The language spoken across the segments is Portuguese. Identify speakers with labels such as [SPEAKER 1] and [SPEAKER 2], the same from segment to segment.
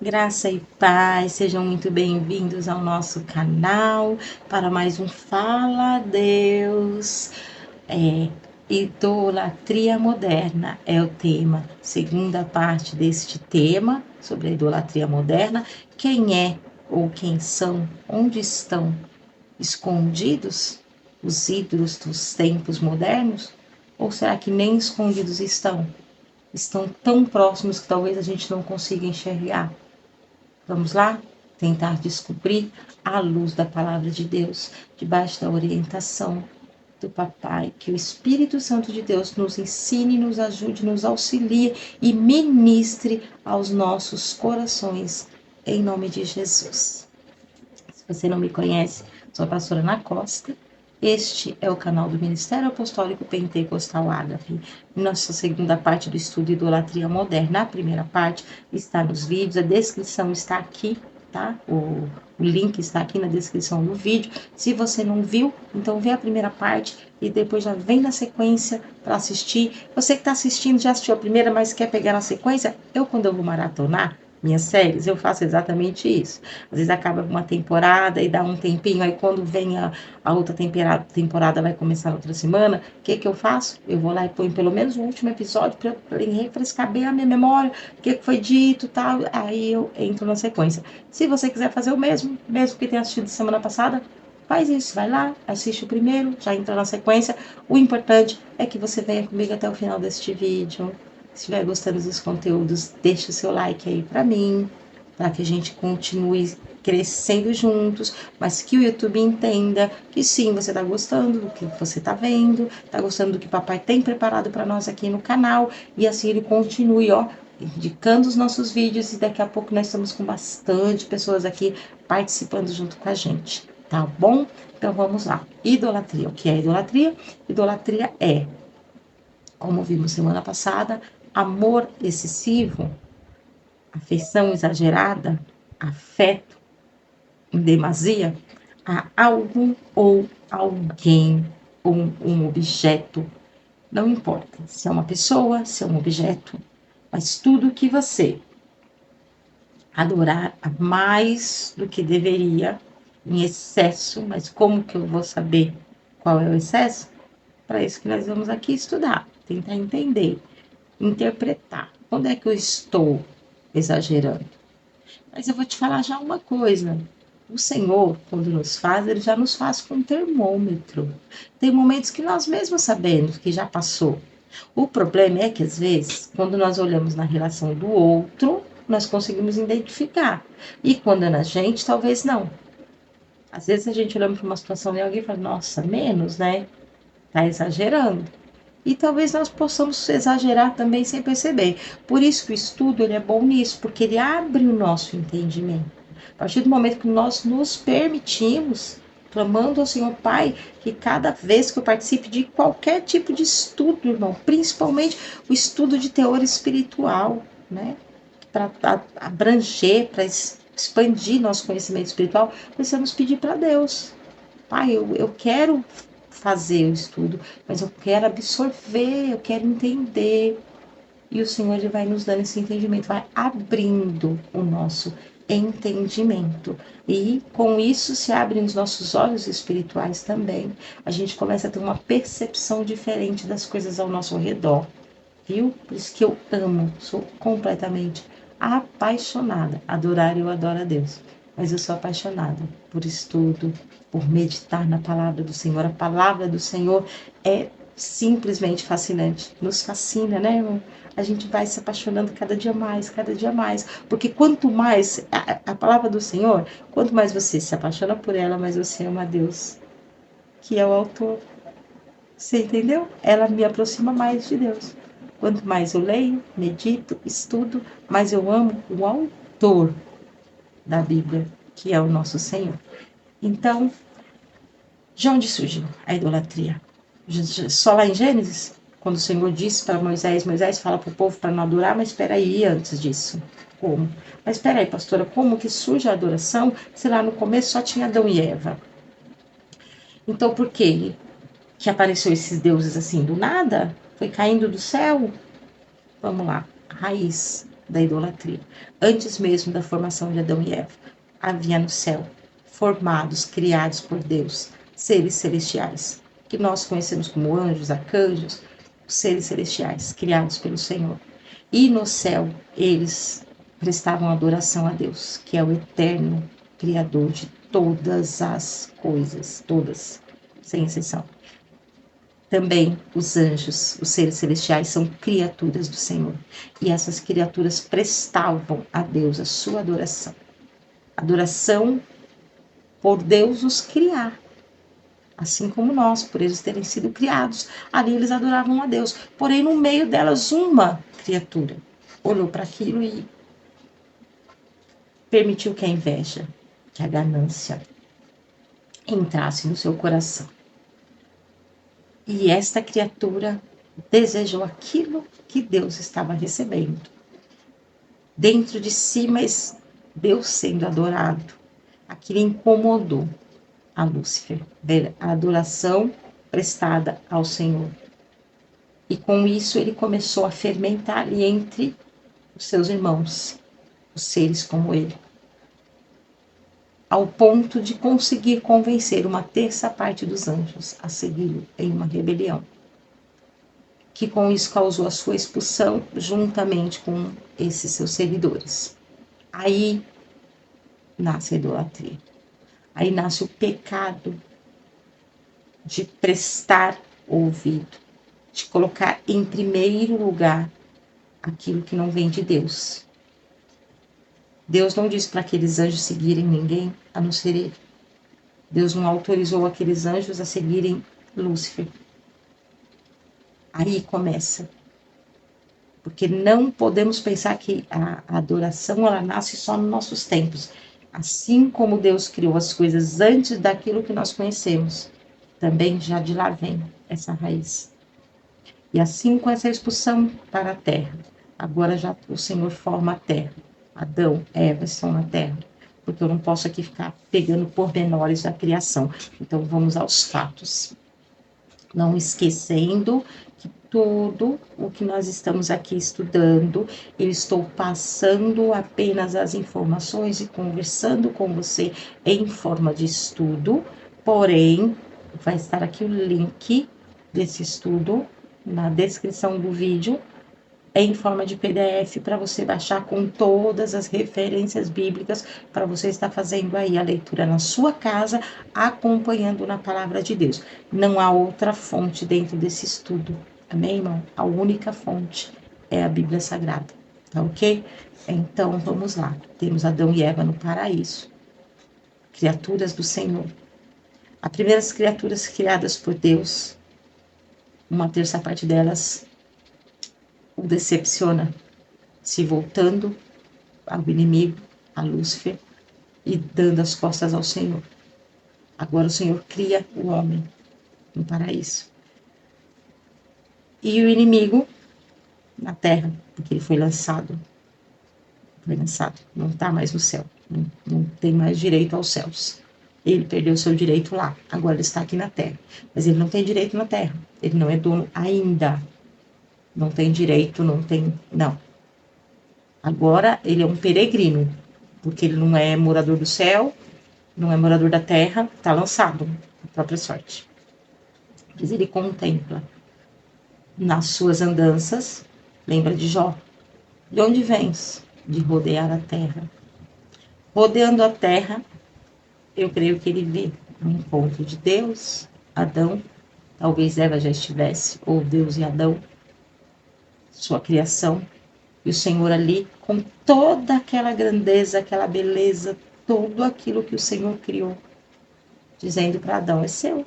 [SPEAKER 1] Graça e paz, sejam muito bem-vindos ao nosso canal para mais um Fala Deus. Idolatria moderna é o tema, segunda parte deste tema sobre a idolatria moderna. Quem é ou quem são, onde estão escondidos os ídolos dos tempos modernos? Ou será que nem escondidos estão? Estão tão próximos que talvez a gente não consiga enxergar. Vamos lá? Tentar descobrir à luz da palavra de Deus, debaixo da orientação do Papai, que o Espírito Santo de Deus nos ensine, nos ajude, nos auxilie e ministre aos nossos corações, em nome de Jesus. Se você não me conhece, sou a pastora Ana Costa. Este é o canal do Ministério Apostólico Pentecostal Ágape. Nossa segunda parte do estudo Idolatria Moderna. A primeira parte está nos vídeos, a descrição está aqui, tá? O link está aqui na descrição do vídeo. Se você não viu, então vê a primeira parte e depois já vem na sequência para assistir. Você que está assistindo já assistiu a primeira, mas quer pegar na sequência? Quando eu vou maratonar minhas séries, eu faço exatamente isso. Às vezes acaba uma temporada e dá um tempinho, aí quando vem a outra temporada vai começar na outra semana, o que eu faço? Eu vou lá e ponho pelo menos o último episódio para refrescar bem a minha memória, o que foi dito e tal, aí eu entro na sequência. Se você quiser fazer o mesmo que tenha assistido semana passada, faz isso, vai lá, assiste o primeiro, já entra na sequência. O importante é que você venha comigo até o final deste vídeo. Se estiver gostando dos conteúdos, deixa o seu like aí para mim, para que a gente continue crescendo juntos, mas que o YouTube entenda que sim, você está gostando do que você está vendo, está gostando do que o papai tem preparado para nós aqui no canal, e assim ele continue, indicando os nossos vídeos, e daqui a pouco nós estamos com bastante pessoas aqui participando junto com a gente, tá bom? Então vamos lá. Idolatria. O que é idolatria? Idolatria é, como vimos semana passada, amor excessivo, afeição exagerada, afeto em demasia a algo ou alguém ou um objeto. Não importa se é uma pessoa, se é um objeto, mas tudo que você adorar a mais do que deveria, em excesso, mas como que eu vou saber qual é o excesso? Para isso que nós vamos aqui estudar, tentar entender, interpretar. Quando é que eu estou exagerando? Mas eu vou te falar já uma coisa. O Senhor, quando nos faz, Ele já nos faz com um termômetro. Tem momentos que nós mesmos sabemos que já passou. O problema é que, às vezes, quando nós olhamos na relação do outro, nós conseguimos identificar. E quando é na gente, talvez não. Às vezes a gente olha para uma situação e alguém fala, nossa, menos, né? Tá exagerando. E talvez nós possamos exagerar também sem perceber. Por isso que o estudo ele é bom nisso, porque ele abre o nosso entendimento. A partir do momento que nós nos permitimos, clamando ao Senhor Pai, que cada vez que eu participe de qualquer tipo de estudo, irmão, principalmente o estudo de teor espiritual, né? Para abranger, para expandir nosso conhecimento espiritual, precisamos pedir para Deus. Pai, eu quero fazer o estudo, mas eu quero absorver, eu quero entender. E o Senhor ele vai nos dando esse entendimento, vai abrindo o nosso entendimento. E com isso se abrem os nossos olhos espirituais também. A gente começa a ter uma percepção diferente das coisas ao nosso redor. Viu? Por isso que eu amo, sou completamente apaixonada. Adorar, eu adoro a Deus. Mas eu sou apaixonada por estudo, por meditar na palavra do Senhor. A palavra do Senhor é simplesmente fascinante. Nos fascina, né, irmão? A gente vai se apaixonando cada dia mais. Porque quanto mais a palavra do Senhor, quanto mais você se apaixona por ela, mais você ama a Deus, que é o autor. Você entendeu? Ela me aproxima mais de Deus. Quanto mais eu leio, medito, estudo, mais eu amo o autor da Bíblia, que é o nosso Senhor. Então, de onde surgiu a idolatria? Só lá em Gênesis, quando o Senhor disse para Moisés, Moisés fala para o povo para não adorar, mas espera aí, antes disso, como? Mas espera aí, pastora, como que surge a adoração se lá no começo só tinha Adão e Eva? Então, por que apareceu esses deuses assim do nada? Foi caindo do céu? Vamos lá, raiz. da idolatria. Antes mesmo da formação de Adão e Eva, havia no céu, formados, criados por Deus, seres celestiais, que nós conhecemos como anjos, arcanjos, seres celestiais, criados pelo Senhor. E no céu, eles prestavam adoração a Deus, que é o eterno Criador de todas as coisas, todas, sem exceção. Também os anjos, os seres celestiais, são criaturas do Senhor. E essas criaturas prestavam a Deus a sua adoração. Adoração por Deus os criar. Assim como nós, por eles terem sido criados. Ali eles adoravam a Deus. Porém, no meio delas, uma criatura olhou para aquilo e permitiu que a inveja, que a ganância entrasse no seu coração. E esta criatura desejou aquilo que Deus estava recebendo. Dentro de si, mas Deus sendo adorado. Aquilo incomodou a Lúcifer, ver a adoração prestada ao Senhor. E com isso ele começou a fermentar ali entre os seus irmãos, os seres como ele, ao ponto de conseguir convencer uma terça parte dos anjos a segui-lo em uma rebelião, que com isso causou a sua expulsão juntamente com esses seus seguidores. Aí nasce a idolatria. Aí nasce o pecado de prestar ouvido, de colocar em primeiro lugar aquilo que não vem de Deus. Deus não disse para aqueles anjos seguirem ninguém a não ser ele. Deus não autorizou aqueles anjos a seguirem Lúcifer. Aí começa. Porque não podemos pensar que a adoração ela nasce só nos nossos tempos. Assim como Deus criou as coisas antes daquilo que nós conhecemos, também já de lá vem essa raiz. E assim com essa expulsão para a terra, agora já o Senhor forma a terra. Adão, Eva estão na terra, porque eu não posso aqui ficar pegando pormenores da criação. Então vamos aos fatos. Não esquecendo que tudo o que nós estamos aqui estudando, eu estou passando apenas as informações e conversando com você em forma de estudo, porém, vai estar aqui o link desse estudo na descrição do vídeo, em forma de PDF para você baixar com todas as referências bíblicas para você estar fazendo aí a leitura na sua casa, acompanhando na palavra de Deus. Não há outra fonte dentro desse estudo, amém, irmão? A única fonte é a Bíblia Sagrada, tá ok? Então vamos lá. Temos Adão e Eva no paraíso, criaturas do Senhor. As primeiras criaturas criadas por Deus, uma terça parte delas o decepciona, se voltando ao inimigo, a Lúcifer, e dando as costas ao Senhor. Agora o Senhor cria o homem no paraíso. E o inimigo na terra, porque ele foi lançado, não está mais no céu, não tem mais direito aos céus. Ele perdeu seu direito lá, agora ele está aqui na terra. Mas ele não tem direito na terra, ele não é dono ainda. Não tem direito, não. Agora ele é um peregrino, porque ele não é morador do céu, não é morador da terra, está lançado, a própria sorte. Mas ele contempla nas suas andanças, lembra de Jó? De onde vens? De rodear a terra. Rodeando a terra, eu creio que ele vê um encontro de Deus, Adão, talvez Eva já estivesse, ou Deus e Adão, sua criação, e o Senhor ali, com toda aquela grandeza, aquela beleza, tudo aquilo que o Senhor criou, dizendo para Adão, é seu.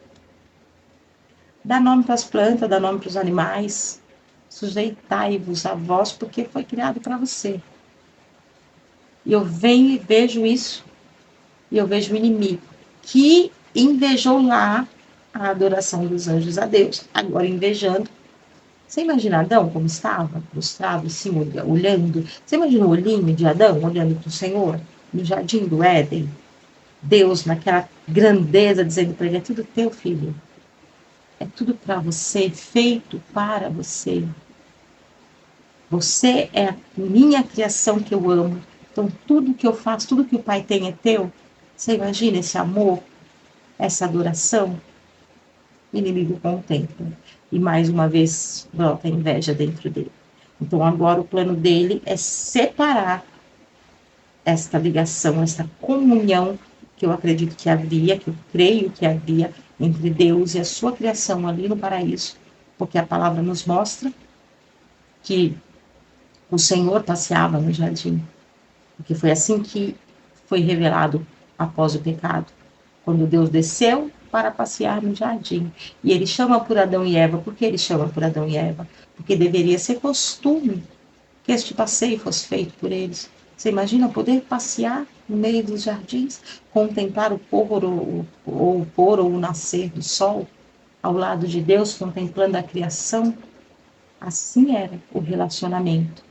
[SPEAKER 1] Dá nome para as plantas, dá nome para os animais, sujeitai-vos a vós, porque foi criado para você. E eu venho e vejo isso, e eu vejo o inimigo, que invejou lá a adoração dos anjos a Deus, agora invejando. Você imagina Adão como estava, prostrado, assim, olhando? Você imagina o olhinho de Adão olhando para o Senhor, no jardim do Éden? Deus, naquela grandeza, dizendo para ele, é tudo teu, filho. É tudo para você, feito para você. Você é a minha criação que eu amo. Então, tudo que eu faço, tudo que o Pai tem é teu. Você imagina esse amor, essa adoração? O inimigo contempla. E mais uma vez brota a inveja dentro dele. Então, agora o plano dele é separar esta ligação, esta comunhão que eu acredito que havia, que eu creio que havia entre Deus e a sua criação ali no paraíso, porque a palavra nos mostra que o Senhor passeava no jardim, porque foi assim que foi revelado após o pecado, quando Deus desceu para passear no jardim. E ele chama por Adão e Eva. Por que ele chama por Adão e Eva? Porque deveria ser costume que este passeio fosse feito por eles. Você imagina poder passear no meio dos jardins, contemplar o pôr ou o nascer do sol, ao lado de Deus, contemplando a criação? Assim era o relacionamento.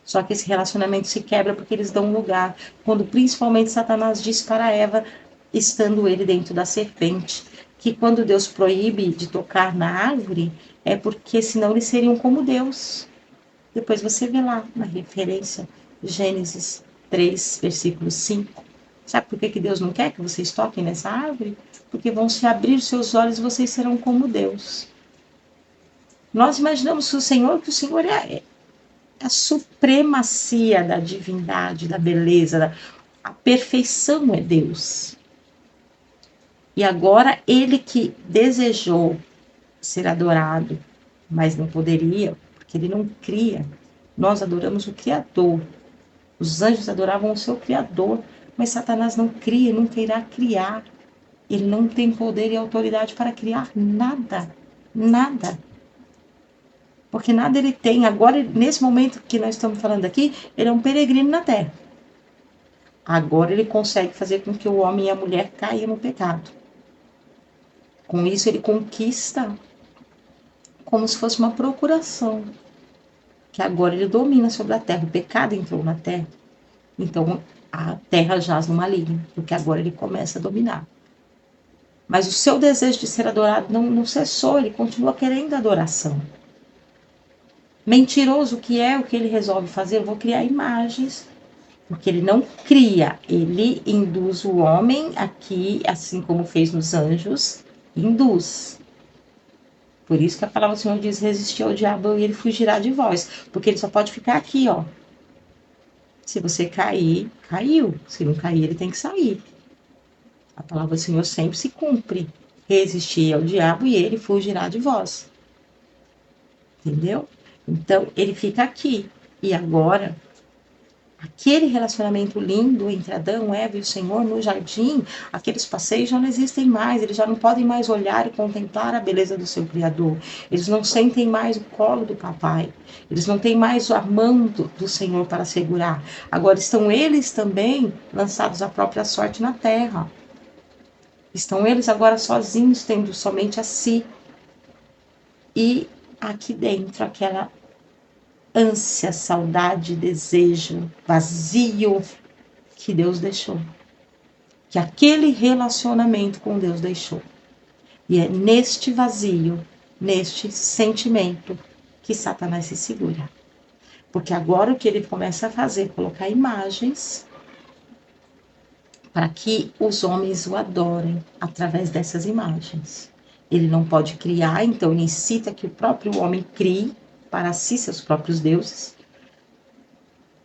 [SPEAKER 1] Só que esse relacionamento se quebra porque eles dão lugar, quando principalmente Satanás diz para Eva, estando ele dentro da serpente, que quando Deus proíbe de tocar na árvore, é porque senão eles seriam como Deus. Depois você vê lá na referência, Gênesis 3, versículo 5. Sabe por que Deus não quer que vocês toquem nessa árvore? Porque vão se abrir seus olhos e vocês serão como Deus. Nós imaginamos que o Senhor é a supremacia da divindade, da beleza, a perfeição é Deus. E agora ele que desejou ser adorado, mas não poderia, porque ele não cria. Nós adoramos o Criador. Os anjos adoravam o seu Criador, mas Satanás não cria, nunca irá criar. Ele não tem poder e autoridade para criar nada, nada. Porque nada ele tem. Agora, nesse momento que nós estamos falando aqui, ele é um peregrino na Terra. Agora ele consegue fazer com que o homem e a mulher caiam no pecado. Com isso ele conquista como se fosse uma procuração. Que agora ele domina sobre a Terra. O pecado entrou na Terra. Então a Terra jaz no maligno, porque agora ele começa a dominar. Mas o seu desejo de ser adorado não cessou, ele continua querendo adoração. Mentiroso que é o que ele resolve fazer? Eu vou criar imagens, porque ele não cria, ele induz o homem aqui, assim como fez nos anjos, induz. Por isso que a palavra do Senhor diz, resistir ao diabo e ele fugirá de vós, porque ele só pode ficar aqui, ó. Se você cair, caiu. Se não cair, ele tem que sair. A palavra do Senhor sempre se cumpre. Resistir ao diabo e ele fugirá de vós. Entendeu? Então, ele fica aqui. E agora, aquele relacionamento lindo entre Adão, Eva e o Senhor no jardim, aqueles passeios já não existem mais. Eles já não podem mais olhar e contemplar a beleza do seu Criador. Eles não sentem mais o colo do papai. Eles não têm mais a mão do Senhor para segurar. Agora estão eles também lançados à própria sorte na terra. Estão eles agora sozinhos, tendo somente a si. E aqui dentro, aquela ânsia, saudade, desejo, vazio que Deus deixou. Que aquele relacionamento com Deus deixou. E é neste vazio, neste sentimento, que Satanás se segura. Porque agora o que ele começa a fazer é colocar imagens para que os homens o adorem através dessas imagens. Ele não pode criar, então ele incita que o próprio homem crie para si seus próprios deuses,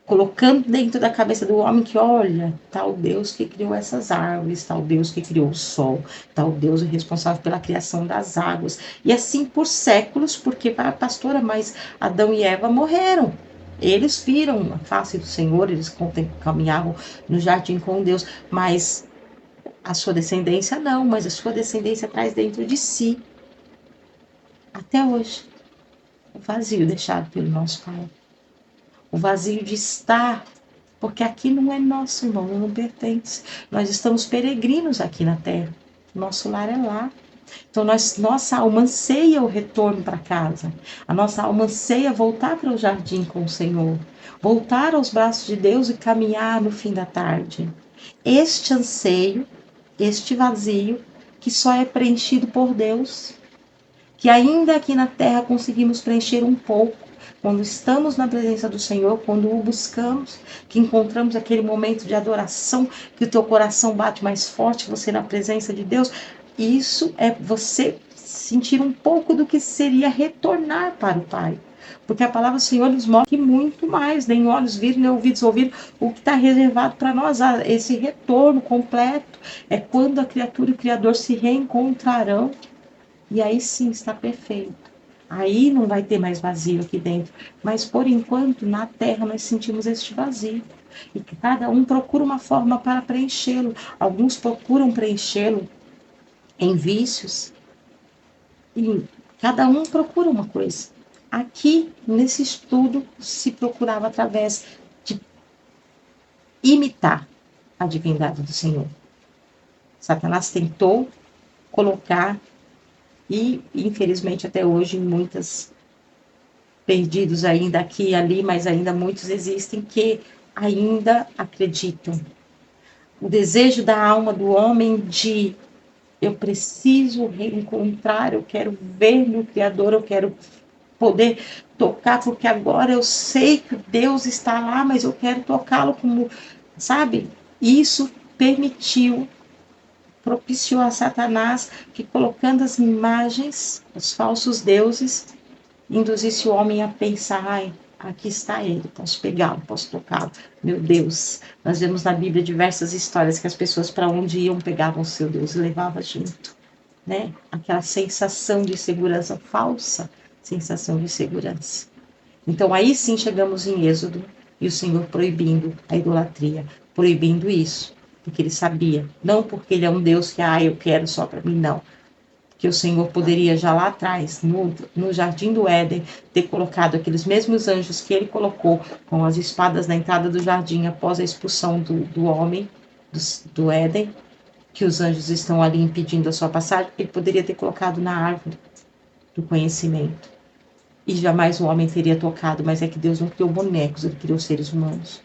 [SPEAKER 1] colocando dentro da cabeça do homem que, olha, tal Deus que criou essas árvores, tal Deus que criou o sol, tal Deus é responsável pela criação das águas, e assim por séculos, porque para a pastora, mas Adão e Eva morreram. Eles viram a face do Senhor, eles caminhavam no jardim com Deus, mas a sua descendência não, mas a sua descendência traz dentro de si, até hoje, o vazio deixado pelo nosso Pai. O vazio de estar, porque aqui não é nosso, não pertence. Nós estamos peregrinos aqui na terra, nosso lar é lá. Então nossa alma anseia o retorno para casa, a nossa alma anseia voltar para o jardim com o Senhor, voltar aos braços de Deus e caminhar no fim da tarde. Este anseio, este vazio, que só é preenchido por Deus, que ainda aqui na terra conseguimos preencher um pouco, quando estamos na presença do Senhor, quando o buscamos, que encontramos aquele momento de adoração, que o teu coração bate mais forte, você na presença de Deus, isso é você sentir um pouco do que seria retornar para o Pai. Porque a palavra do Senhor nos mostra que muito mais, nem olhos viram, nem ouvidos ouviram, o que está reservado para nós, esse retorno completo, é quando a criatura e o Criador se reencontrarão, e aí sim está perfeito. Aí não vai ter mais vazio aqui dentro. Mas por enquanto, na terra, nós sentimos este vazio. E que cada um procura uma forma para preenchê-lo. Alguns procuram preenchê-lo em vícios. E cada um procura uma coisa. Aqui, nesse estudo, se procurava através de imitar a divindade do Senhor. Satanás tentou colocar, e infelizmente até hoje, muitas perdidos ainda aqui e ali, mas ainda muitos existem que ainda acreditam. O desejo da alma do homem de eu preciso reencontrar, eu quero ver meu Criador, eu quero poder tocar, porque agora eu sei que Deus está lá, mas eu quero tocá-lo como, sabe? Isso permitiu, propiciou a Satanás que colocando as imagens, os falsos deuses, induzisse o homem a pensar, ai, aqui está ele, posso pegá-lo, posso tocá-lo. Meu Deus, nós vemos na Bíblia diversas histórias que as pessoas para onde iam pegavam o seu Deus e levavam junto, né? Aquela sensação de segurança falsa, sensação de segurança. Então aí sim chegamos em Êxodo e o Senhor proibindo a idolatria, proibindo isso, porque ele sabia, não porque ele é um Deus que, eu quero só para mim, não, que o Senhor poderia já lá atrás, no jardim do Éden, ter colocado aqueles mesmos anjos que ele colocou com as espadas na entrada do jardim após a expulsão do homem do Éden, que os anjos estão ali impedindo a sua passagem, ele poderia ter colocado na árvore do conhecimento. E jamais o homem teria tocado, mas é que Deus não criou bonecos, ele criou seres humanos.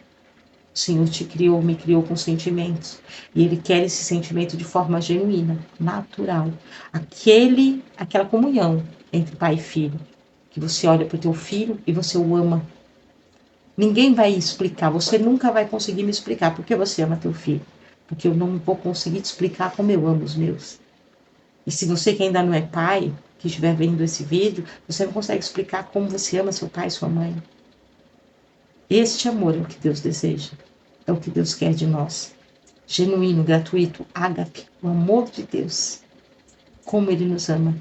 [SPEAKER 1] O Senhor te criou, me criou com sentimentos. E Ele quer esse sentimento de forma genuína, natural. Aquela comunhão entre pai e filho. Que você olha para o teu filho e você o ama. Ninguém vai explicar, você nunca vai conseguir me explicar por que você ama teu filho. Porque eu não vou conseguir te explicar como eu amo os meus. E se você que ainda não é pai, que estiver vendo esse vídeo, você não consegue explicar como você ama seu pai e sua mãe. Este amor é o que Deus deseja, é o que Deus quer de nós. Genuíno, gratuito, ágape, o amor de Deus. Como Ele nos ama.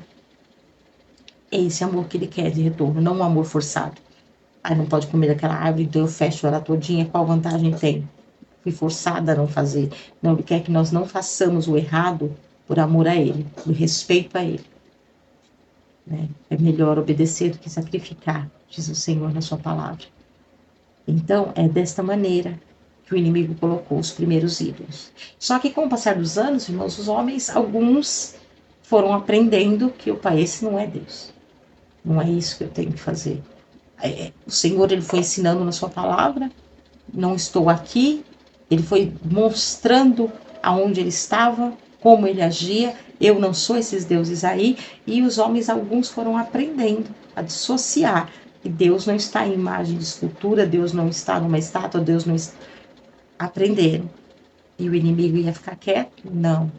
[SPEAKER 1] É esse amor que Ele quer de retorno, não um amor forçado. Não pode comer daquela árvore, então eu fecho ela todinha, qual vantagem tem? Fui forçada a não fazer. Não, Ele quer que nós não façamos o errado por amor a Ele, por respeito a Ele. Né? É melhor obedecer do que sacrificar, diz o Senhor na sua palavra. Então, é desta maneira que o inimigo colocou os primeiros ídolos. Só que com o passar dos anos, irmãos, os homens, alguns foram aprendendo que, opa, esse não é Deus. Não é isso que eu tenho que fazer. O Senhor, Ele foi ensinando na sua palavra, não estou aqui, Ele foi mostrando aonde Ele estava, como Ele agia, eu não sou esses deuses aí, e os homens, alguns foram aprendendo a dissociar. E Deus não está em imagem de escultura, Deus não está numa estátua, Deus não está... Aprenderam. E o inimigo ia ficar quieto? Não.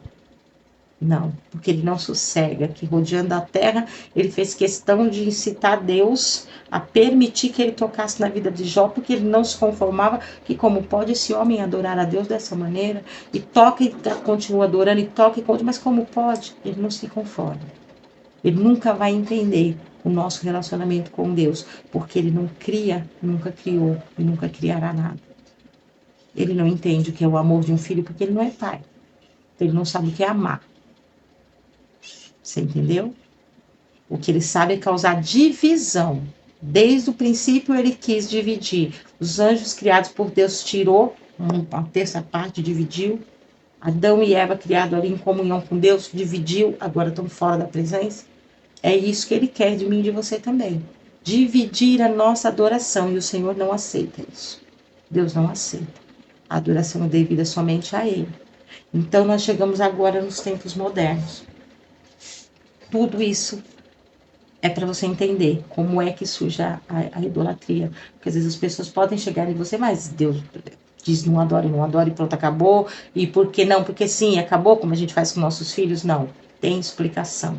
[SPEAKER 1] Não, porque ele não sossega, que rodeando a terra, ele fez questão de incitar Deus a permitir que ele tocasse na vida de Jó, porque ele não se conformava que como pode esse homem adorar a Deus dessa maneira, e toca e continua adorando, e toca e continua, mas como pode? Ele não se conforma. Ele nunca vai entender o nosso relacionamento com Deus, porque ele não cria, nunca criou e nunca criará nada. Ele não entende o que é o amor de um filho, porque ele não é pai. Então, ele não sabe o que é amar. Você entendeu? O que ele sabe é causar divisão. Desde o princípio ele quis dividir. Os anjos criados por Deus tirou, uma terça parte dividiu. Adão e Eva criados ali em comunhão com Deus, dividiu, agora estão fora da presença. É isso que ele quer de mim e de você também. Dividir a nossa adoração, e o Senhor não aceita isso. Deus não aceita. A adoração é devida somente a Ele. Então nós chegamos agora nos tempos modernos. Tudo isso É para você entender como é que surge a idolatria. Porque às vezes as pessoas podem chegar em você, mas Deus diz não adore, não adore, pronto, acabou. E por que não? Porque sim, acabou, como a gente faz com nossos filhos? Não, tem explicação.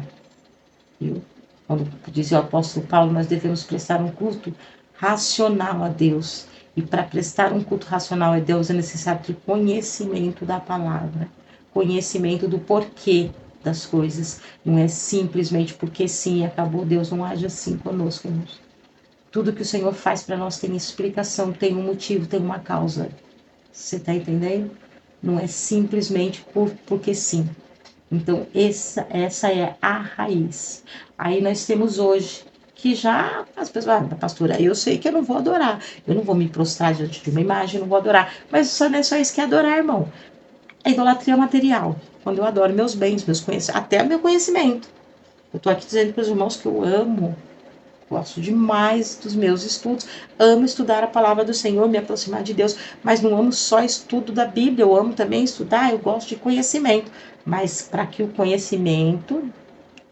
[SPEAKER 1] Viu? Quando dizia o apóstolo Paulo, nós devemos prestar um culto racional a Deus. E para prestar um culto racional a Deus é necessário ter conhecimento da palavra, conhecimento do porquê das coisas. Não é simplesmente porque sim, acabou. Deus não age assim conosco, irmãos. Tudo que o Senhor faz para nós tem explicação, tem um motivo, tem uma causa. Você está entendendo? Não é simplesmente porque sim. Então, essa é a raiz. Aí nós temos hoje, que já as pessoas, pastora, eu sei que eu não vou adorar, eu não vou me prostrar diante de uma imagem, eu não vou adorar. Mas só não é só isso que é adorar, irmão. É idolatria material. Quando eu adoro meus bens, meus conhecimentos, até meu conhecimento. Eu estou aqui dizendo para os irmãos que eu amo, gosto demais dos meus estudos, amo estudar a palavra do Senhor, me aproximar de Deus, mas não amo só estudo da Bíblia, eu amo também estudar, eu gosto de conhecimento. Mas para que o conhecimento,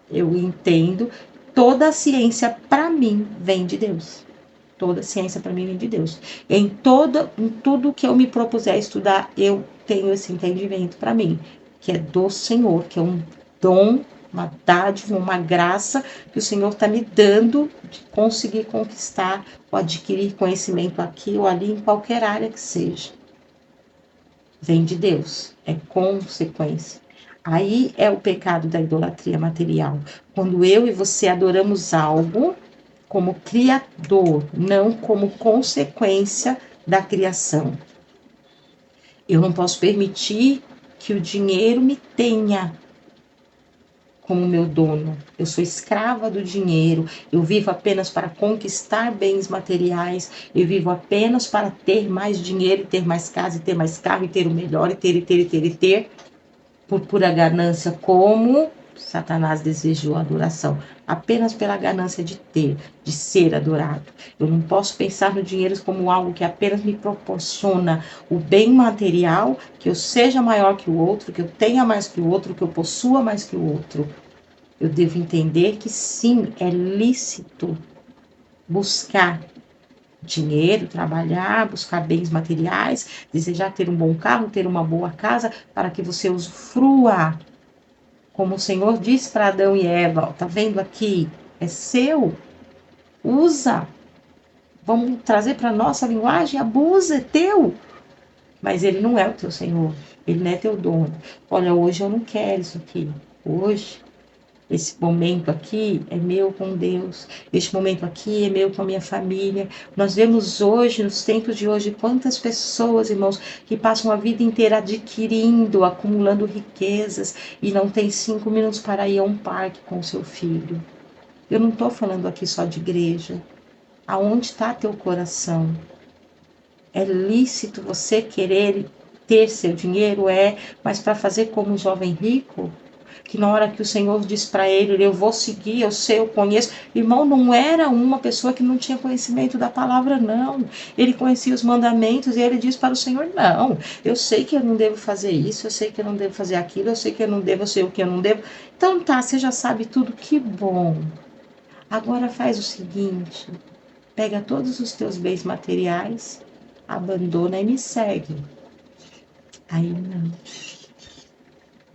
[SPEAKER 1] eu entendo, toda a ciência para mim vem de Deus. Toda a ciência para mim vem de Deus. Em tudo que eu me propuser a estudar, eu tenho esse entendimento para mim, que é do Senhor, que é um dom, uma dádiva, uma graça que o Senhor está me dando de conseguir conquistar ou adquirir conhecimento aqui ou ali, em qualquer área que seja. Vem de Deus, é consequência. Aí é o pecado da idolatria material. Quando eu e você adoramos algo como criador, não como consequência da criação. Eu não posso permitir que o dinheiro me tenha como meu dono. Eu sou escrava do dinheiro. Eu vivo apenas para conquistar bens materiais. Eu vivo apenas para ter mais dinheiro, ter mais casa, ter mais carro, e ter o melhor, e ter. Por pura ganância, como Satanás desejou a adoração, apenas pela ganância de ter, de ser adorado. Eu não posso pensar no dinheiro como algo que apenas me proporciona o bem material, que eu seja maior que o outro, que eu tenha mais que o outro, que eu possua mais que o outro. Eu devo entender que sim, é lícito buscar dinheiro, trabalhar, buscar bens materiais, desejar ter um bom carro, ter uma boa casa, para que você usufrua. Como o Senhor disse para Adão e Eva, tá vendo aqui? É seu, usa. Vamos trazer para nossa linguagem, abusa, é teu. Mas ele não é o teu Senhor, ele não é teu dono. Olha, hoje eu não quero isso aqui. Hoje esse momento aqui é meu com Deus. Este momento aqui é meu com a minha família. Nós vemos hoje, nos tempos de hoje, quantas pessoas, irmãos, que passam a vida inteira adquirindo, acumulando riquezas e não tem 5 minutos para ir a um parque com o seu filho. Eu não estou falando aqui só de igreja. Aonde está teu coração? É lícito você querer ter seu dinheiro? É, mas para fazer como o jovem rico? Que na hora que o Senhor diz para ele, eu vou seguir, eu sei, eu conheço. Irmão, não era uma pessoa que não tinha conhecimento da palavra, não. Ele conhecia os mandamentos e ele diz para o Senhor, não, eu sei que eu não devo fazer isso, eu sei que eu não devo fazer aquilo, eu sei que eu não devo, eu sei o que eu não devo. Então tá, você já sabe tudo, que bom. Agora faz o seguinte, pega todos os teus bens materiais, abandona e me segue. Aí não.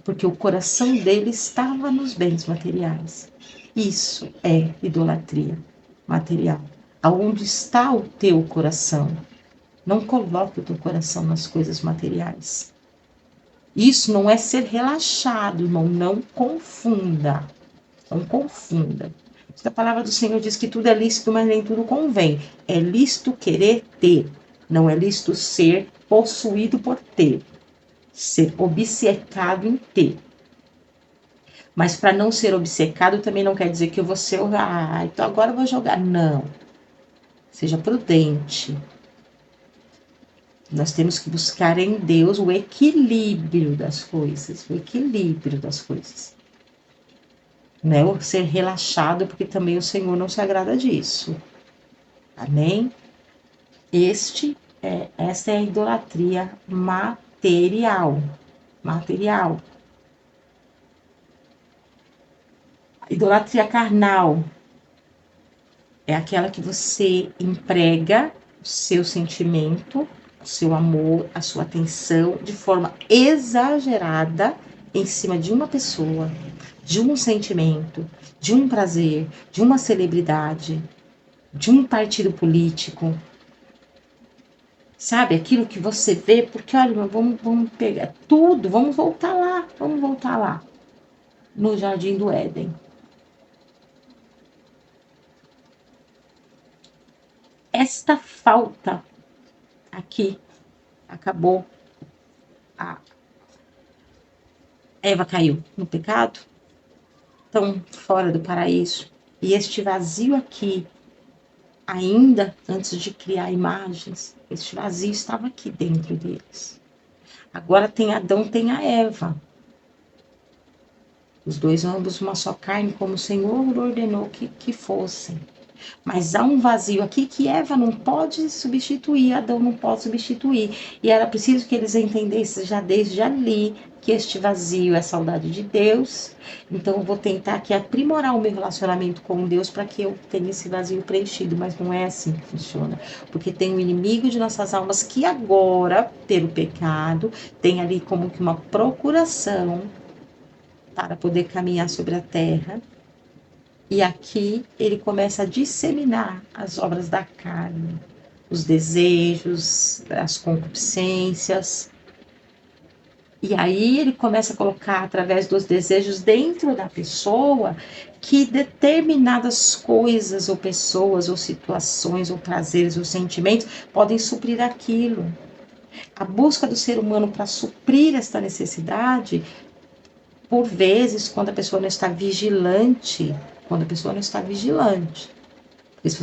[SPEAKER 1] Porque o coração dele estava nos bens materiais. Isso é idolatria material. Aonde está o teu coração? Não coloque o teu coração nas coisas materiais. Isso não é ser relaxado, irmão. Não confunda. Não confunda. A palavra do Senhor diz que tudo é lícito, mas nem tudo convém. É lícito querer ter. Não é lícito ser possuído por ter. Ser obcecado em ter. Mas para não ser obcecado também não quer dizer que eu vou ser, então agora eu vou jogar. Não. Seja prudente. Nós temos que buscar em Deus o equilíbrio das coisas. O equilíbrio das coisas. Não é ser relaxado, porque também o Senhor não se agrada disso. Amém? Esta é a idolatria material. Material. Idolatria carnal. É aquela que você emprega o seu sentimento, o seu amor, a sua atenção de forma exagerada em cima de uma pessoa, de um sentimento, de um prazer, de uma celebridade, de um partido político. Sabe, aquilo que você vê, porque olha, vamos pegar tudo, vamos voltar lá, no Jardim do Éden. Esta falta aqui acabou. A Eva caiu no pecado, tão fora do paraíso. E este vazio aqui, ainda antes de criar imagens, este vazio estava aqui dentro deles. Agora tem Adão, tem a Eva. Os dois ambos uma só carne, como o Senhor ordenou que fossem. Mas há um vazio aqui que Eva não pode substituir, Adão não pode substituir. E era preciso que eles entendessem já desde ali que este vazio é saudade de Deus. Então eu vou tentar aqui aprimorar o meu relacionamento com Deus para que eu tenha esse vazio preenchido. Mas não é assim que funciona. Porque tem um inimigo de nossas almas que agora, pelo pecado, tem ali como que uma procuração para poder caminhar sobre a terra. E aqui ele começa a disseminar as obras da carne, os desejos, as concupiscências. E aí ele começa a colocar através dos desejos dentro da pessoa que determinadas coisas ou pessoas ou situações ou prazeres ou sentimentos podem suprir aquilo. A busca do ser humano para suprir esta necessidade, por vezes, quando a pessoa não está vigilante, porque se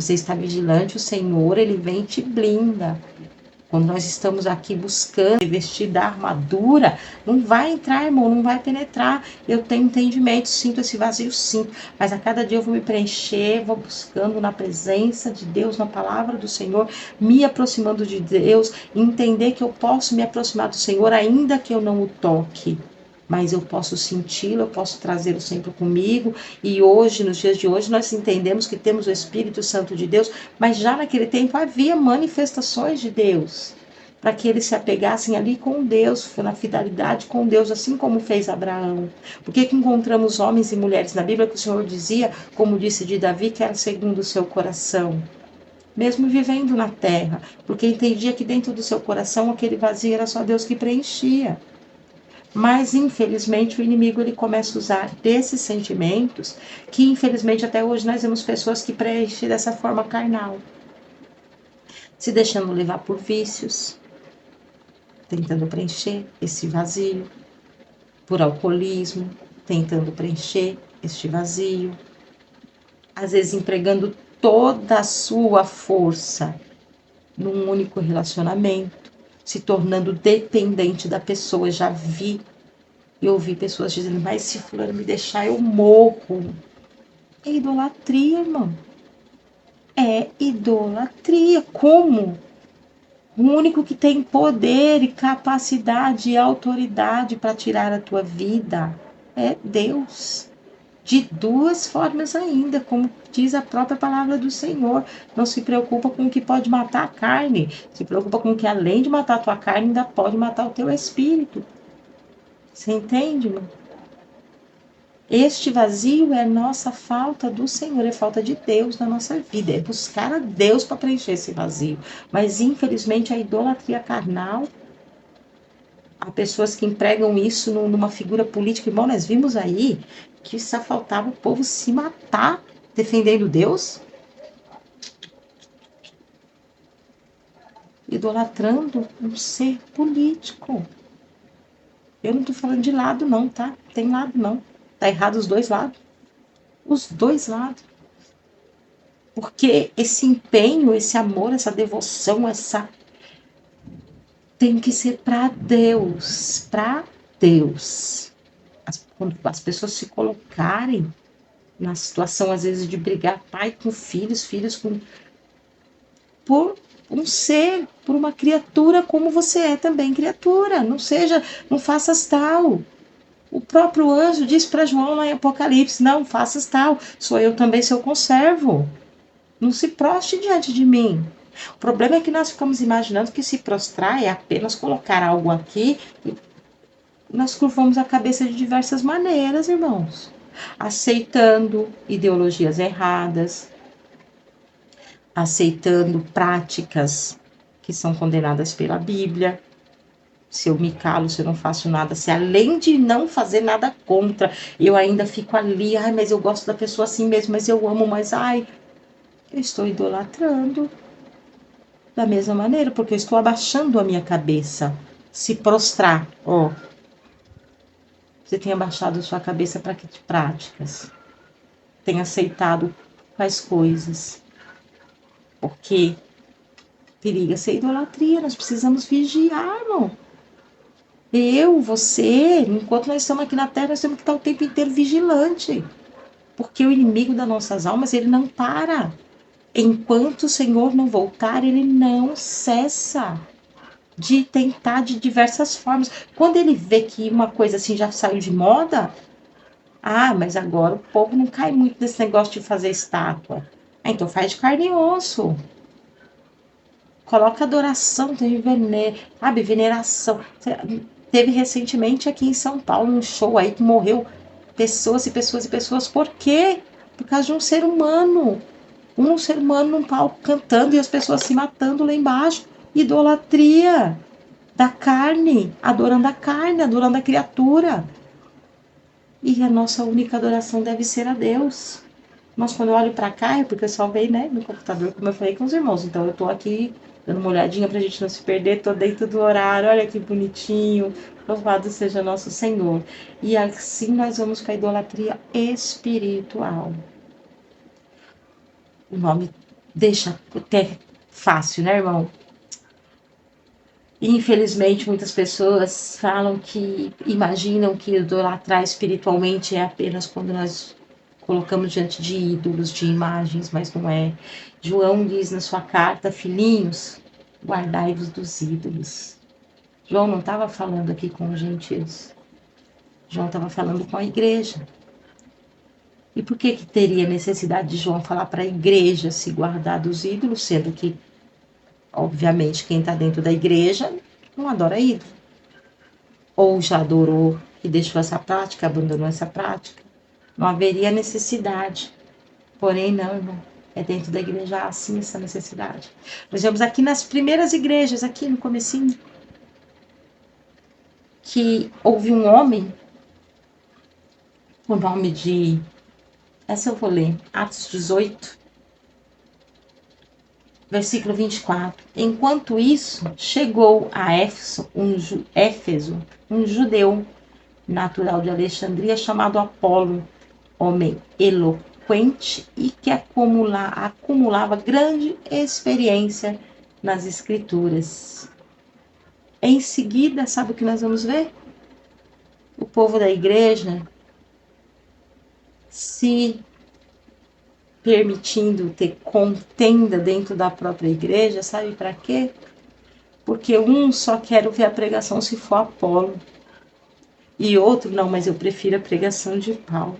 [SPEAKER 1] você está vigilante, o Senhor, ele vem e te blinda. Quando nós estamos aqui buscando vestir da armadura, não vai entrar, irmão, não vai penetrar. Eu tenho entendimento, sinto esse vazio, sinto. Mas a cada dia eu vou me preencher, vou buscando na presença de Deus, na palavra do Senhor, me aproximando de Deus, entender que eu posso me aproximar do Senhor, ainda que eu não o toque. Mas eu posso senti-lo, eu posso trazê-lo sempre comigo. E hoje, nos dias de hoje, nós entendemos que temos o Espírito Santo de Deus, mas já naquele tempo havia manifestações de Deus, para que eles se apegassem ali com Deus, na fidelidade com Deus, assim como fez Abraão. Por que encontramos homens e mulheres na Bíblia que o Senhor dizia, como disse de Davi, que era segundo o seu coração? Mesmo vivendo na terra, porque entendia que dentro do seu coração aquele vazio era só Deus que preenchia. Mas, infelizmente, o inimigo ele começa a usar desses sentimentos que, infelizmente, até hoje nós vemos pessoas que preenchem dessa forma carnal, se deixando levar por vícios, tentando preencher esse vazio, por alcoolismo, tentando preencher este vazio, às vezes empregando toda a sua força num único relacionamento, se tornando dependente da pessoa. Já vi e ouvi pessoas dizendo, mas se fulano me deixar, eu morro. É idolatria, irmão. É idolatria. Como? O único que tem poder e capacidade e autoridade para tirar a tua vida é Deus. De duas formas ainda, como diz a própria palavra do Senhor. Não se preocupa com o que pode matar a carne. Se preocupa com o que, além de matar a tua carne, ainda pode matar o teu espírito. Você entende, irmão? Este vazio é nossa falta do Senhor, é falta de Deus na nossa vida, é buscar a Deus para preencher esse vazio. Mas, infelizmente, a idolatria carnal, há pessoas que empregam isso numa figura política. Irmão, nós vimos aí que só faltava o povo se matar defendendo Deus, idolatrando um ser político. Eu não estou falando de lado não, tá? Tem lado não. Tá errado os dois lados. Os dois lados. Porque esse empenho, esse amor, essa devoção, essa tem que ser para Deus, para Deus. Quando as pessoas se colocarem na situação, às vezes, de brigar pai com filhos, filhos com... por um ser, por uma criatura como você é também criatura. Não seja, não faças tal. O próprio anjo diz para João lá em Apocalipse, não faças tal, sou eu também seu conservo. Não se proste diante de mim. O problema é que nós ficamos imaginando que se prostrar é apenas colocar algo aqui e nós curvamos a cabeça de diversas maneiras, irmãos. Aceitando ideologias erradas, aceitando práticas que são condenadas pela Bíblia. Se eu me calo, se eu não faço nada, se além de não fazer nada contra, eu ainda fico ali, ai, mas eu gosto da pessoa assim mesmo, mas eu amo, mas ai, eu estou idolatrando da mesma maneira, porque eu estou abaixando a minha cabeça. Se prostrar, ó, você tem abaixado sua cabeça para que práticas? Tem aceitado quais coisas? Porque periga ser idolatria, nós precisamos vigiar, irmão. Eu, você, enquanto nós estamos aqui na Terra, nós temos que estar o tempo inteiro vigilante. Porque o inimigo das nossas almas, ele não para. Enquanto o Senhor não voltar, ele não cessa de tentar de diversas formas. Quando ele vê que uma coisa assim já saiu de moda, mas agora o povo não cai muito nesse negócio de fazer estátua. Então faz de carne e osso. Coloca adoração, teve veneração. Teve recentemente aqui em São Paulo um show aí que morreu pessoas e pessoas e pessoas. Por quê? Por causa de um ser humano. Um ser humano num palco cantando e as pessoas se matando lá embaixo. Idolatria da carne, adorando a criatura. E a nossa única adoração deve ser a Deus. Mas quando eu olho para cá, é porque eu só vejo, né, no computador, como eu falei com os irmãos. Então eu tô aqui dando uma olhadinha pra gente não se perder, tô dentro do horário, olha que bonitinho. Louvado seja nosso Senhor. E assim nós vamos para a idolatria espiritual. O nome deixa até fácil, né, irmão? Infelizmente, muitas pessoas falam que imaginam que idolatrar espiritualmente é apenas quando nós colocamos diante de ídolos, de imagens, mas não é. João diz na sua carta, filhinhos, guardai-vos dos ídolos. João não estava falando aqui com os gentios. João estava falando com a igreja. E por que teria necessidade de João falar para a igreja se guardar dos ídolos, sendo que, obviamente, quem está dentro da igreja não adora ídolo? Ou já adorou e deixou essa prática, abandonou essa prática? Não haveria necessidade. Porém, não, irmão. É dentro da igreja há sim essa necessidade. Nós vemos aqui nas primeiras igrejas, aqui no comecinho, que houve um homem, o nome de... Essa eu vou ler, Atos 18, versículo 24. Enquanto isso, chegou a Éfeso um judeu natural de Alexandria chamado Apolo, homem eloquente e que acumulava grande experiência nas escrituras. Em seguida, sabe o que nós vamos ver? O povo da igreja se permitindo ter contenda dentro da própria igreja, sabe para quê? Porque um só quer ouvir a pregação se for Apolo, e outro não, mas eu prefiro a pregação de Paulo.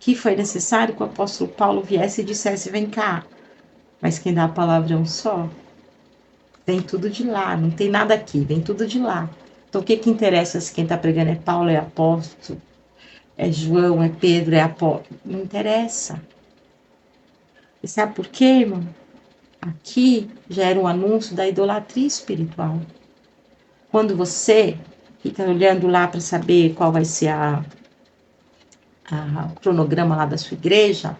[SPEAKER 1] Que foi necessário que o apóstolo Paulo viesse e dissesse, vem cá, mas quem dá a palavra é um só. Vem tudo de lá, não tem nada aqui, vem tudo de lá. Então o que interessa se quem está pregando é Paulo, é apóstolo, é João, é Pedro, é apóstolo? Não interessa. E sabe por quê, irmão? Aqui já era um anúncio da idolatria espiritual. Quando você fica olhando lá para saber qual vai ser o cronograma lá da sua igreja,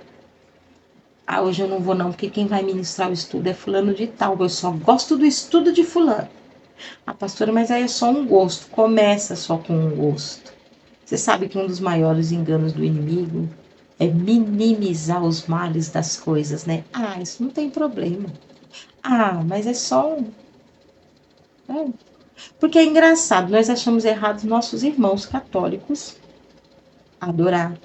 [SPEAKER 1] hoje eu não vou não, porque quem vai ministrar o estudo é fulano de tal, eu só gosto do estudo de fulano. Pastora, mas aí é só um gosto, começa só com um gosto. Você sabe que um dos maiores enganos do inimigo é minimizar os males das coisas, né? Isso não tem problema. Mas é só um... Porque é engraçado, nós achamos errado nossos irmãos católicos adorar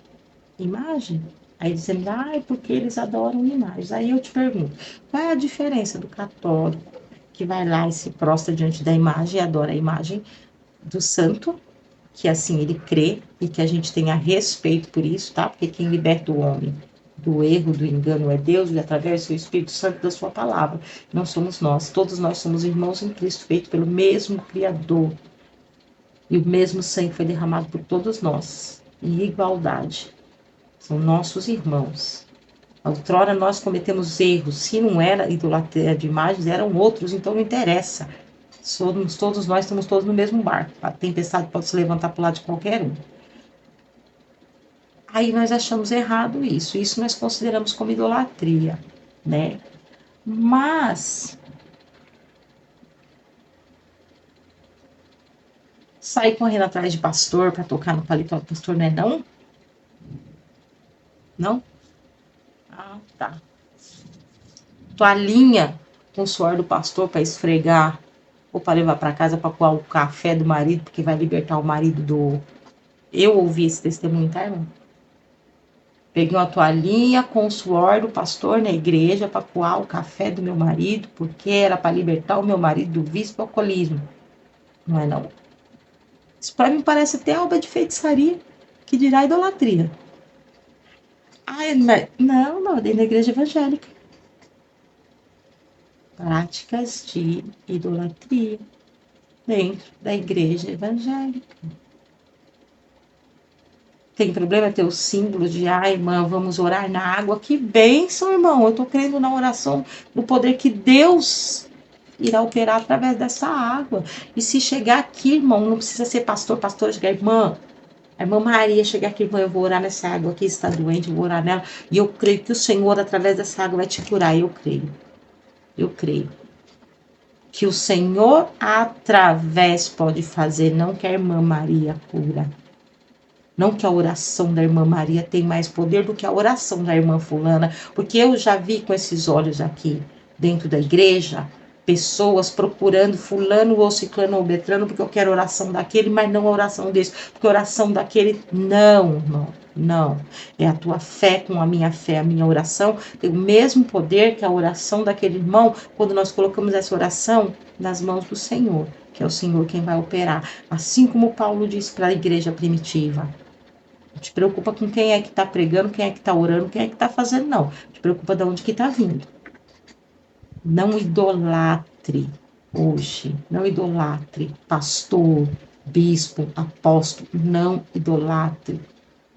[SPEAKER 1] imagem. Aí dizendo, é porque eles adoram imagens. Aí eu te pergunto, qual é a diferença do católico que vai lá e se prostra diante da imagem e adora a imagem do santo, que assim ele crê e que a gente tenha respeito por isso, tá? Porque quem liberta o homem do erro, do engano é Deus, e através do seu Espírito Santo, da sua palavra. Não somos nós, todos nós somos irmãos em Cristo, feito pelo mesmo Criador. E o mesmo sangue foi derramado por todos nós, em igualdade. São nossos irmãos. Outrora nós cometemos erros, se não era idolatria de imagens, eram outros, então não interessa. Somos todos nós, estamos todos no mesmo barco. A tempestade pode se levantar para o lado de qualquer um. Aí nós achamos errado isso. Isso nós consideramos como idolatria, né? Mas sair correndo atrás de pastor para tocar no paletó do pastor não é não? Não? Ah, tá. Toalhinha com o suor do pastor para esfregar ou para levar para casa para coar o café do marido, porque vai libertar o marido do... Eu ouvi esse testemunho, tá, irmão? Peguei uma toalhinha com o suor do pastor na igreja para coar o café do meu marido, porque era para libertar o meu marido do vício do alcoolismo. Não é não? Isso para mim parece até obra de feitiçaria, que dirá idolatria. Ah, não, dentro da igreja evangélica. Práticas de idolatria dentro da igreja evangélica. Tem problema ter o símbolo de, ai, irmã, vamos orar na água. Que bênção, irmão. Eu estou crendo na oração, no poder que Deus irá operar através dessa água. E se chegar aqui, irmão, não precisa ser pastor, pastora, chegar, irmã. A irmã Maria chegar aqui, irmã, eu vou orar nessa água aqui, está doente, eu vou orar nela. E eu creio que o Senhor, através dessa água, vai te curar. Eu creio. Eu creio. Que o Senhor, através, pode fazer, não que a irmã Maria cura. Não que a oração da irmã Maria tem mais poder do que a oração da irmã fulana, porque eu já vi com esses olhos aqui, dentro da igreja, pessoas procurando fulano ou ciclano ou betrano, porque eu quero a oração daquele, mas não a oração desse, porque a oração daquele, não. É a tua fé com a minha oração tem o mesmo poder que a oração daquele irmão, quando nós colocamos essa oração nas mãos do Senhor, que é o Senhor quem vai operar. Assim como Paulo disse para a igreja primitiva. Não te preocupa com quem é que está pregando, quem é que está orando, quem é que está fazendo, não. Te preocupa de onde que está vindo. Não idolatre hoje. Não idolatre pastor, bispo, apóstolo. Não idolatre.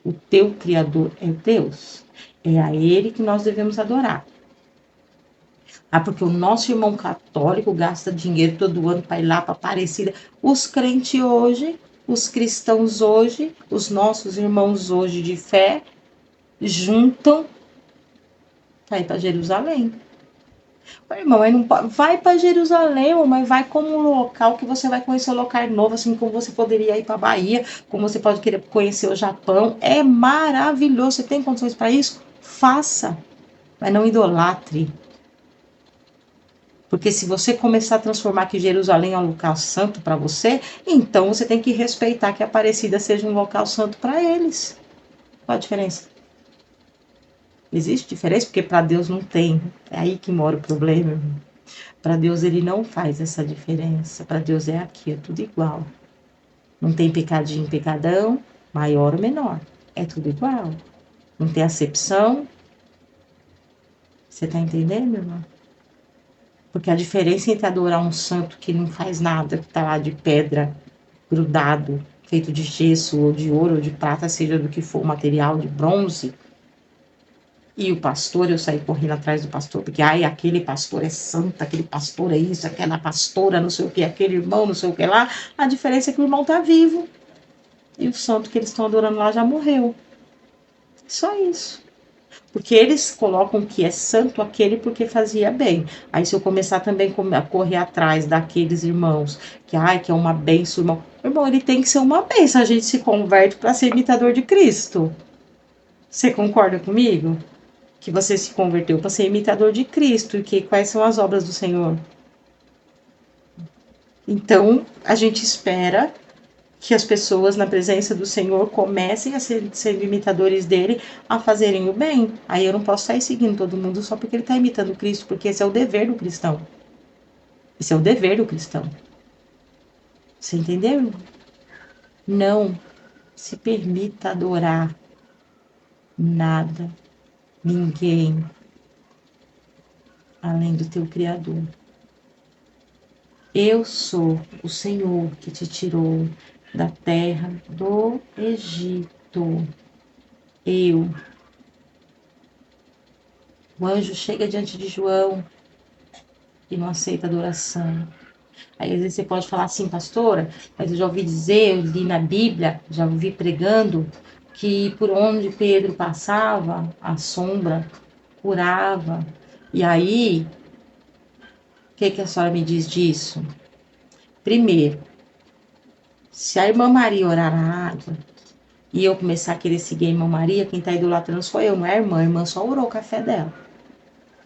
[SPEAKER 1] O teu Criador é Deus. É a Ele que nós devemos adorar. Ah, porque o nosso irmão católico gasta dinheiro todo ano para ir lá para Aparecida. Os crentes hoje, os cristãos hoje, os nossos irmãos hoje de fé, juntam para ir para Jerusalém. Irmão, mas não vai para Jerusalém, mas vai como um local que você vai conhecer um local novo, assim como você poderia ir para Bahia, como você pode querer conhecer o Japão. É maravilhoso. Você tem condições para isso? Faça, mas não idolatre. Porque se você começar a transformar que Jerusalém é um local santo para você, então você tem que respeitar que a Aparecida seja um local santo para eles. Qual a diferença? Existe diferença? Porque para Deus não tem. É aí que mora o problema. Para Deus ele não faz essa diferença. Para Deus é aqui, é tudo igual. Não tem pecadinho, pecadão, maior ou menor. É tudo igual. Não tem acepção. Você está entendendo, irmão? Porque a diferença entre adorar um santo que não faz nada, que está lá de pedra, grudado, feito de gesso, ou de ouro, ou de prata, seja do que for, material de bronze, e o pastor, eu saí correndo atrás do pastor, porque ai, aquele pastor é santo, aquele pastor é isso, aquela pastora, não sei o que, aquele irmão, não sei o que lá. A diferença é que o irmão está vivo e o santo que eles estão adorando lá já morreu. Só isso. Porque eles colocam que é santo aquele porque fazia bem. Aí se eu começar também a correr atrás daqueles irmãos, que ai, que é uma bênção, irmão. Irmão, ele tem que ser uma bênção. A gente se converte para ser imitador de Cristo. Você concorda comigo? Que você se converteu para ser imitador de Cristo. E que quais são as obras do Senhor? Então, a gente espera que as pessoas na presença do Senhor comecem a ser imitadores dele, a fazerem o bem. Aí eu não posso sair seguindo todo mundo só porque ele está imitando Cristo, porque esse é o dever do cristão. Esse é o dever do cristão. Você entendeu? Não se permita adorar nada ninguém além do teu Criador. Eu sou o Senhor que te tirou da terra do Egito. Eu. O anjo chega diante de João e não aceita adoração. Aí às vezes você pode falar assim, pastora, mas eu já ouvi dizer, eu li na Bíblia, já ouvi pregando, que por onde Pedro passava, a sombra curava. E aí, o que, que a senhora me diz disso? Primeiro, se a irmã Maria orar na água e eu começar a querer seguir a irmã Maria, quem está idolatrando sou eu, não é a irmã só orou com a fé dela.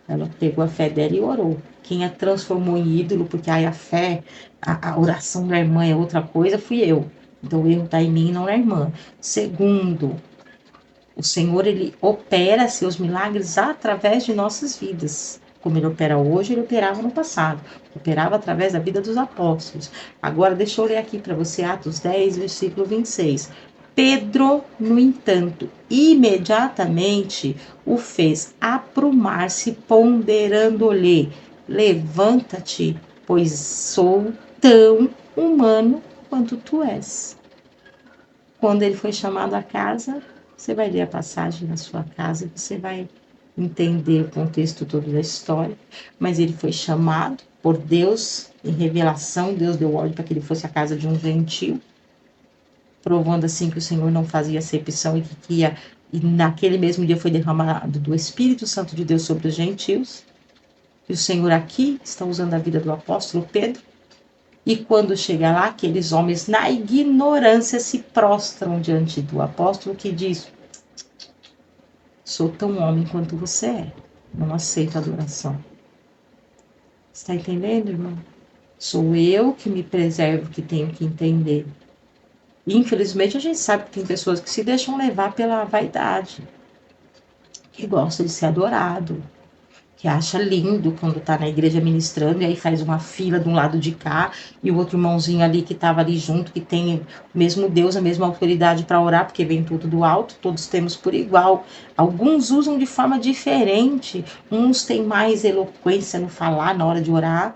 [SPEAKER 1] Ela pegou a fé dela e orou. Quem a transformou em ídolo, porque aí a fé, a oração da irmã é outra coisa, fui eu. Então o erro está em mim, não na irmã. Segundo, o Senhor, ele opera seus milagres através de nossas vidas. Como ele opera hoje, ele operava no passado. Operava através da vida dos apóstolos. Agora, deixa eu ler aqui para você, Atos 10, versículo 26. Pedro, no entanto, imediatamente o fez aprumar-se, ponderando-lhe: levanta-te, pois sou tão humano quanto tu és. Quando ele foi chamado à casa, você vai ler a passagem na sua casa, você vai entender o contexto todo da história, mas ele foi chamado por Deus em revelação, Deus deu ordem para que ele fosse à casa de um gentio, provando assim que o Senhor não fazia acepção e que ia, e naquele mesmo dia foi derramado do Espírito Santo de Deus sobre os gentios. E o Senhor aqui está usando a vida do apóstolo Pedro. E quando chega lá, aqueles homens na ignorância se prostram diante do apóstolo que diz: sou tão homem quanto você é, não aceito adoração. Está entendendo, irmão? Sou eu que me preservo, que tenho que entender. E, infelizmente, a gente sabe que tem pessoas que se deixam levar pela vaidade, que gosta de ser adorado, que acha lindo quando está na igreja ministrando e aí faz uma fila de um lado de cá e o outro irmãozinho ali que estava ali junto, que tem o mesmo Deus, a mesma autoridade para orar, porque vem tudo do alto, todos temos por igual. Alguns usam de forma diferente, uns têm mais eloquência no falar na hora de orar.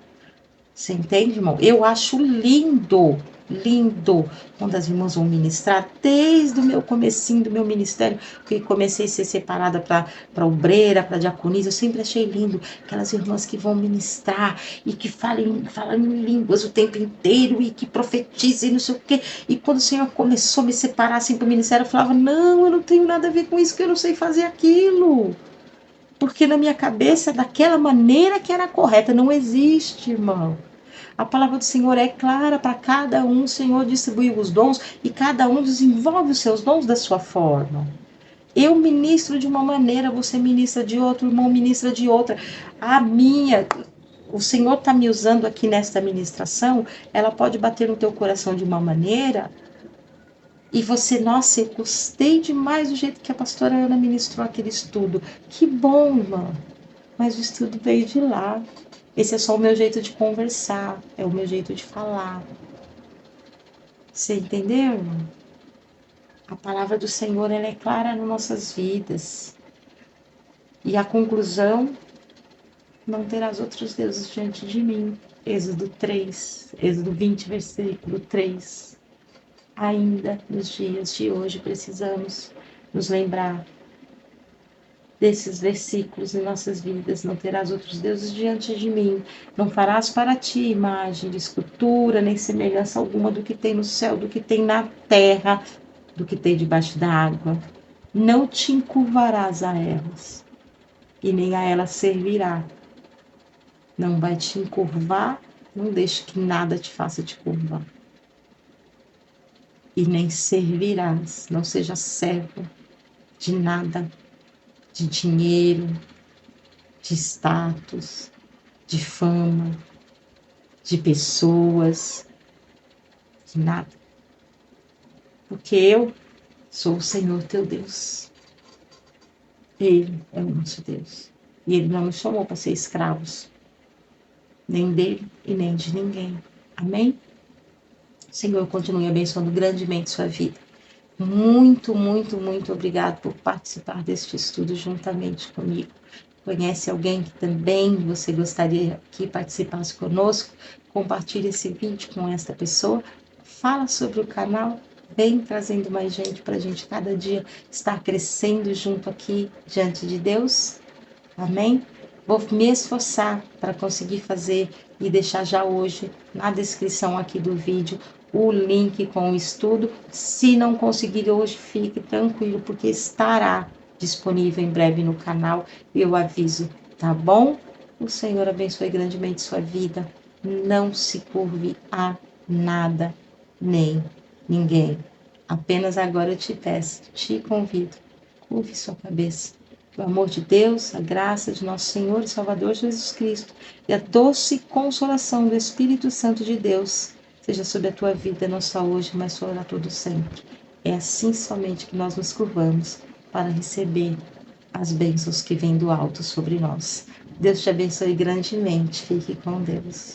[SPEAKER 1] Você entende, irmão? Eu acho lindo, lindo, quando as irmãs vão ministrar, desde o meu comecinho do meu ministério, que comecei a ser separada para obreira, para diaconisa, eu sempre achei lindo aquelas irmãs que vão ministrar e que falam em línguas o tempo inteiro e que profetizem, não sei o quê. E quando o Senhor começou a me separar assim para o ministério, eu falava, não, eu não tenho nada a ver com isso, que eu não sei fazer aquilo. Porque na minha cabeça, daquela maneira que era correta, não existe, irmão. A palavra do Senhor é clara para cada um. O Senhor distribuiu os dons e cada um desenvolve os seus dons da sua forma. Eu ministro de uma maneira, você ministra de outra, o irmão ministra de outra. A minha, o Senhor está me usando aqui nesta ministração, ela pode bater no teu coração de uma maneira e você, nossa, eu gostei demais do jeito que a pastora Ana ministrou aquele estudo. Que bom, irmã. Mas o estudo veio de lá. Esse é só o meu jeito de conversar, é o meu jeito de falar. Você entendeu, irmão? A palavra do Senhor, ela é clara nas nossas vidas. E a conclusão, não terás outros deuses diante de mim. Êxodo 3, Êxodo 20, versículo 3. Ainda nos dias de hoje precisamos nos lembrar desses versículos em nossas vidas. Não terás outros deuses diante de mim. Não farás para ti imagem de escultura, nem semelhança alguma do que tem no céu, do que tem na terra, do que tem debaixo da água. Não te encurvarás a elas, e nem a elas servirá. Não vai te encurvar, não deixe que nada te faça te curvar. E nem servirás, não seja servo de nada, de dinheiro, de status, de fama, de pessoas, de nada. Porque eu sou o Senhor teu Deus. Ele é o nosso Deus. E Ele não nos chamou para ser escravos, nem dele e nem de ninguém. Amém? Senhor, continue abençoando grandemente sua vida. Muito, muito, muito obrigado por participar deste estudo juntamente comigo. Conhece alguém que também você gostaria que participasse conosco? Compartilhe esse vídeo com esta pessoa. Fala sobre o canal. Vem trazendo mais gente para a gente cada dia estar crescendo junto aqui diante de Deus. Amém? Vou me esforçar para conseguir fazer e deixar já hoje na descrição aqui do vídeo o link com o estudo. Se não conseguir hoje, fique tranquilo, porque estará disponível em breve no canal. Eu aviso, tá bom? O Senhor abençoe grandemente sua vida. Não se curve a nada, nem ninguém. Apenas agora eu te peço, te convido, curve sua cabeça. Que o amor de Deus, a graça de nosso Senhor e Salvador Jesus Cristo e a doce consolação do Espírito Santo de Deus seja sobre a tua vida, não só hoje, mas sobre a todo sempre. É assim somente que nós nos curvamos para receber as bênçãos que vêm do alto sobre nós. Deus te abençoe grandemente. Fique com Deus.